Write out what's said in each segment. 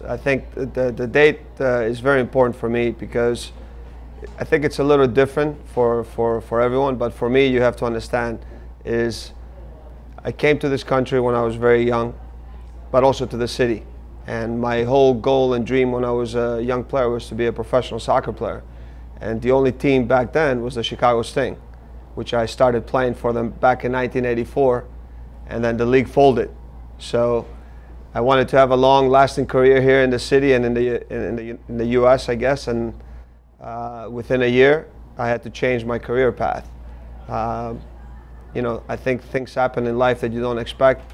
I think the date is very important for me because I think it's a little different for everyone, but for me, you have to understand is I came to this country when I was very young, but also to the city. And my whole goal and dream when I was a young player was to be a professional soccer player. And the only team back then was the Chicago Sting, which I started playing for them back in 1984, and then the league folded. So I wanted to have a long-lasting career here in the city and in the U.S., I guess. And within a year, I had to change my career path. You know, I think things happen in life that you don't expect.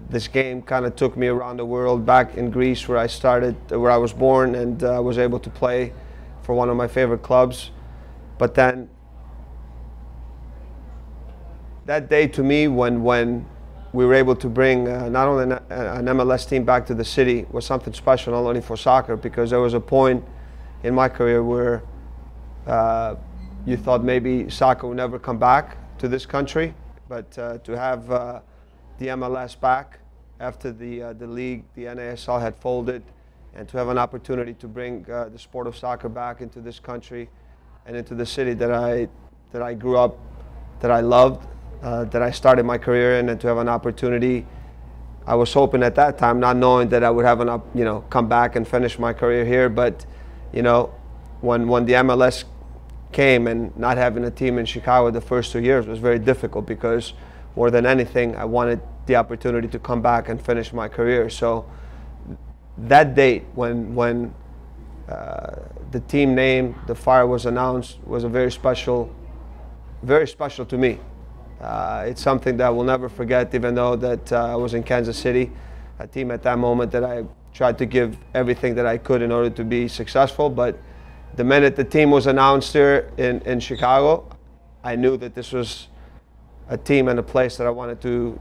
This game kind of took me around the world, back in Greece where I started, where I was born, and I was able to play for one of my favorite clubs. But then that day to me, when we were able to bring not only an MLS team back to the city, was something special, not only for soccer, because there was a point in my career where you thought maybe soccer would never come back to this country, but to have the MLS back after the league, the NASL had folded, and to have an opportunity to bring the sport of soccer back into this country and into the city that I grew up, that I loved, that I started my career in, and to have an opportunity. I was hoping at that time, not knowing that I would have come back and finish my career here, but you know, when the MLS came, and not having a team in Chicago the first 2 years was very difficult, because more than anything I wanted the opportunity to come back and finish my career. So that date when the team name, the Fire, was announced was a very special to me. It's something that I will never forget, even though that I was in Kansas City, a team at that moment that I tried to give everything that I could in order to be successful. But the minute the team was announced here in Chicago, I knew that this was a team and a place that I wanted to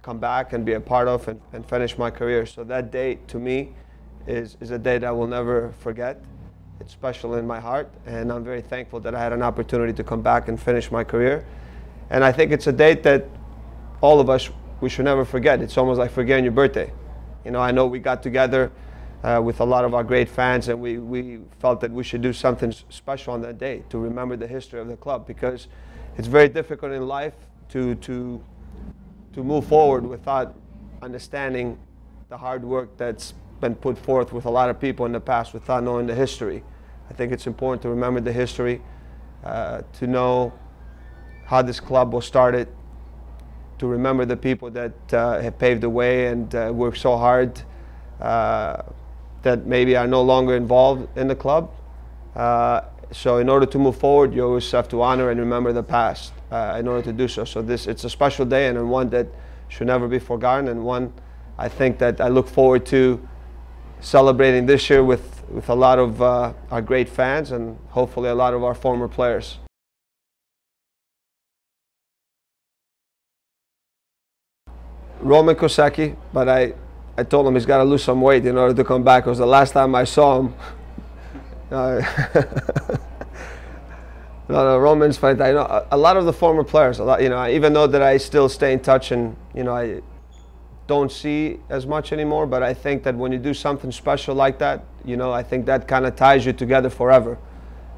come back and be a part of and finish my career. So that date to me is a day that I will never forget. It's special in my heart, and I'm very thankful that I had an opportunity to come back and finish my career. And I think it's a date that all of us, we should never forget. It's almost like forgetting your birthday. You know, I know we got together with a lot of our great fans, and we felt that we should do something special on that day to remember the history of the club, because it's very difficult in life to move forward without understanding the hard work that's been put forth with a lot of people in the past, without knowing the history. I think it's important to remember the history, to know how this club was started, to remember the people that have paved the way and worked so hard, that maybe are no longer involved in the club. So in order to move forward, you always have to honor and remember the past in order to do so. So it's a special day, and one that should never be forgotten, and one I think that I look forward to celebrating this year with a lot of our great fans, and hopefully a lot of our former players. Roman Kosecki, but I told him he's got to lose some weight in order to come back, because the last time I saw him, no, Roman's fine. I know a lot of the former players. Even though that I still stay in touch, and I don't see as much anymore, but I think that when you do something special like that, I think that kind of ties you together forever.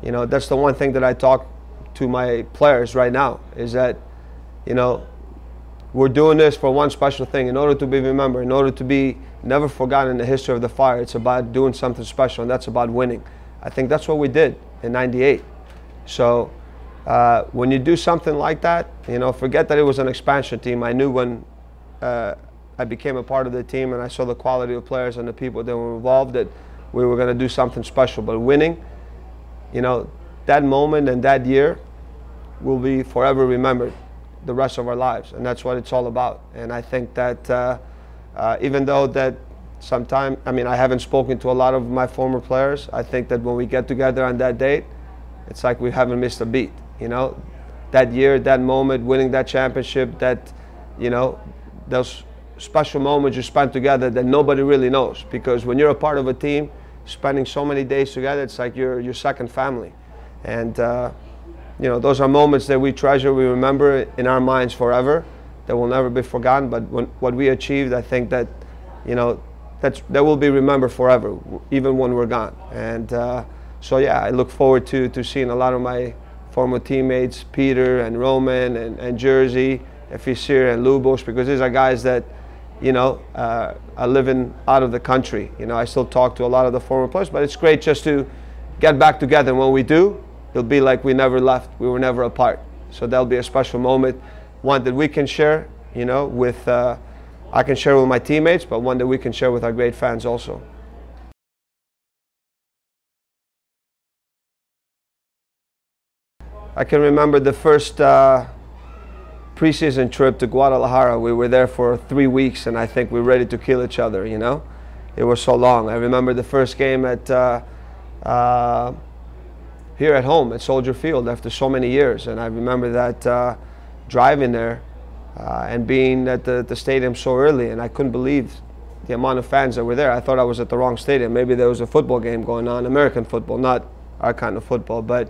That's the one thing that I talk to my players right now, is that, we're doing this for one special thing, in order to be remembered, in order to be never forgotten in the history of the Fire. It's about doing something special, and that's about winning. I think that's what we did in '98. So when you do something like that, forget that it was an expansion team. I knew when I became a part of the team and I saw the quality of players and the people that were involved, that we were going to do something special. But winning, that moment and that year will be forever remembered the rest of our lives, and that's what it's all about. And I think that even though that sometimes, I haven't spoken to a lot of my former players, I think that when we get together on that date, it's like we haven't missed a beat. That year, that moment, winning that championship, that those special moments you spend together that nobody really knows, because when you're a part of a team, spending so many days together, it's like your second family. And those are moments that we treasure, we remember in our minds forever, that will never be forgotten. But what we achieved, I think that, that will be remembered forever, even when we're gone. And so yeah, I look forward to seeing a lot of my former teammates, Peter and Roman and Jersey, Fisir and Lubos, because these are guys that, you know, are living out of the country. You know, I still talk to a lot of the former players, but it's great just to get back together. And when we do, it'll be like we never left, we were never apart. So that'll be a special moment, one that we can share, you know, with, I can share with my teammates, but one that we can share with our great fans also. I can remember the first preseason trip to Guadalajara. We were there for 3 weeks, and I think we were ready to kill each other, you know. It was so long. I remember the first game at here at home at Soldier Field after so many years, and I remember that driving there and being at the stadium so early, and I couldn't believe the amount of fans that were there. I thought I was at the wrong stadium. Maybe there was a football game going on, American football, not our kind of football. But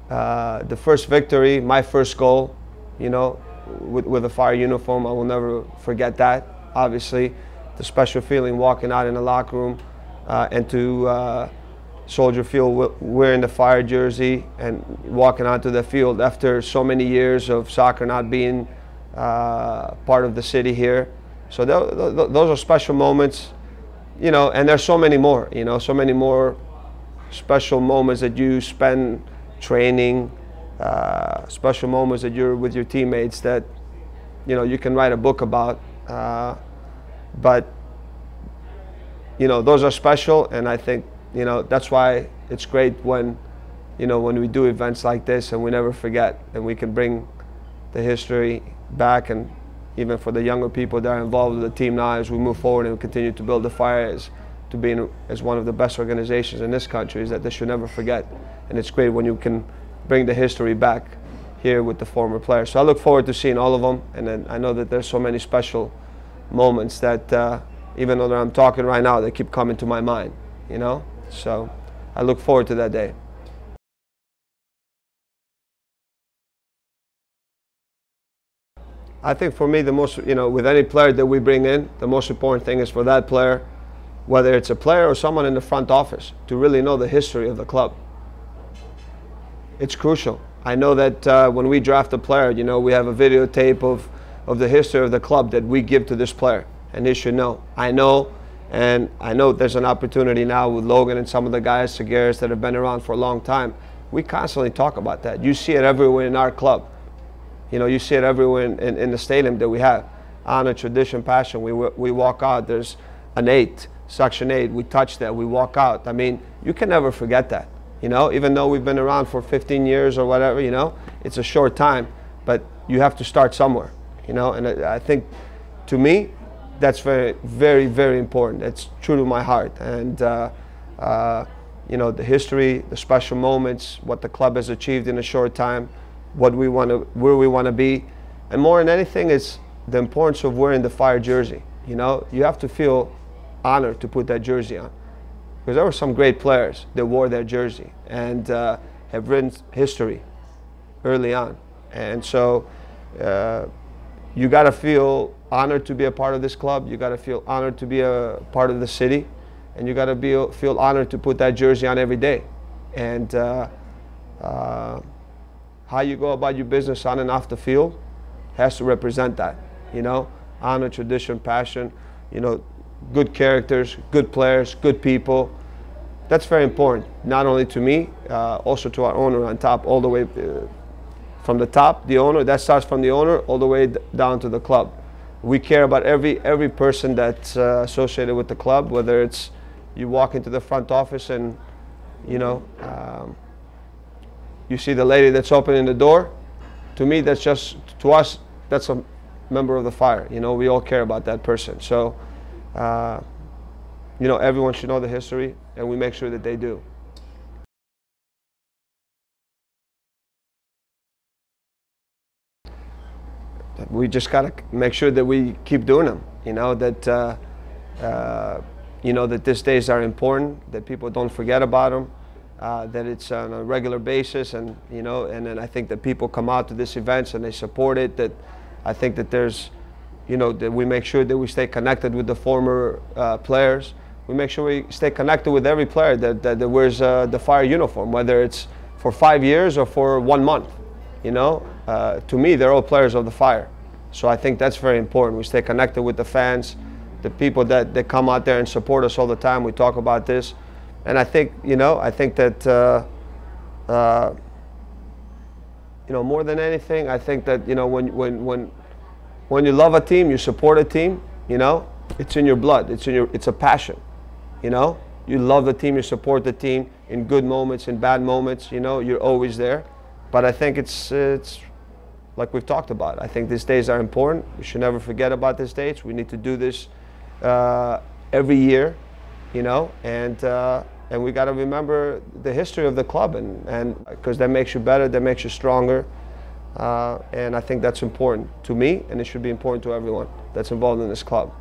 the first victory, my first goal, you know, with a Fire uniform, I will never forget that. Obviously, the special feeling walking out in the locker room and to Soldier Field wearing the Fire jersey and walking onto the field after so many years of soccer not being part of the city here. So those are special moments, you know, and there's so many more, you know, so many more special moments that you spend training, special moments that you're with your teammates that, you know, you can write a book about. But, you know, those are special, and I think, you know, that's why it's great when, you know, when we do events like this and we never forget, and we can bring the history back, and even for the younger people that are involved with the team now as we move forward and we continue to build the Fire to be as one of the best organizations in this country, is that they should never forget. And it's great when you can bring the history back here with the former players. So I look forward to seeing all of them, and then I know that there's so many special moments that even though I'm talking right now, they keep coming to my mind, you know? So I look forward to that day. I think for me, the most, you know, with any player that we bring in, the most important thing is for that player, whether it's a player or someone in the front office, to really know the history of the club. It's crucial. I know that when we draft a player, you know, we have a videotape of the history of the club that we give to this player, and they should know. I know, and I know there's an opportunity now with Logan and some of the guys, Segueras, that have been around for a long time. We constantly talk about that. You see it everywhere in our club. You know, you see it everywhere in the stadium that we have. Honor, tradition, passion. We walk out, there's an 8, Section 8, we touch that, we walk out. I mean, you can never forget that. You know, even though we've been around for 15 years or whatever, you know, it's a short time, but you have to start somewhere, you know, and I think, to me, that's very, very, very important. It's true to my heart. And, you know, the history, the special moments, what the club has achieved in a short time, what we want to, where we want to be, and more than anything is the importance of wearing the Fire jersey. You know, you have to feel honored to put that jersey on, because there were some great players that wore that jersey and have written history early on. And so you got to feel honored to be a part of this club. You got to feel honored to be a part of the city, and you got to feel honored to put that jersey on every day. And how you go about your business on and off the field has to represent that, you know, honor, tradition, passion, you know, good characters, good players, good people. That's very important, not only to me, also to our owner on top, all the way from the top, the owner, that starts from the owner all the way down to the club. We care about every person that's associated with the club, whether it's you walk into the front office and, you know, you see the lady that's opening the door. To me, that's just, to us, that's a member of the Fire. You know, we all care about that person. So, you know, everyone should know the history, and we make sure that they do. We just got to make sure that we keep doing them, you know, that, you know, that these days are important, that people don't forget about them, that it's on a regular basis, and, you know, and then I think that people come out to these events and they support it, that I think that there's, you know, that we make sure that we stay connected with the former players. We make sure we stay connected with every player that wears the Fire uniform, whether it's for 5 years or for 1 month. You know, to me, they're all players of the Fire. So I think that's very important. We stay connected with the fans, the people that come out there and support us all the time. We talk about this. And I think, you know, that, you know, more than anything, I think that, you know, when you love a team, you support a team, you know, it's in your blood. It's a passion, you know. You love the team, you support the team in good moments, in bad moments, you know, you're always there. But I think it's like we've talked about. I think these days are important. We should never forget about these dates. We need to do this every year, you know, and we got to remember the history of the club, and because that makes you better, that makes you stronger, and I think that's important to me, and it should be important to everyone that's involved in this club.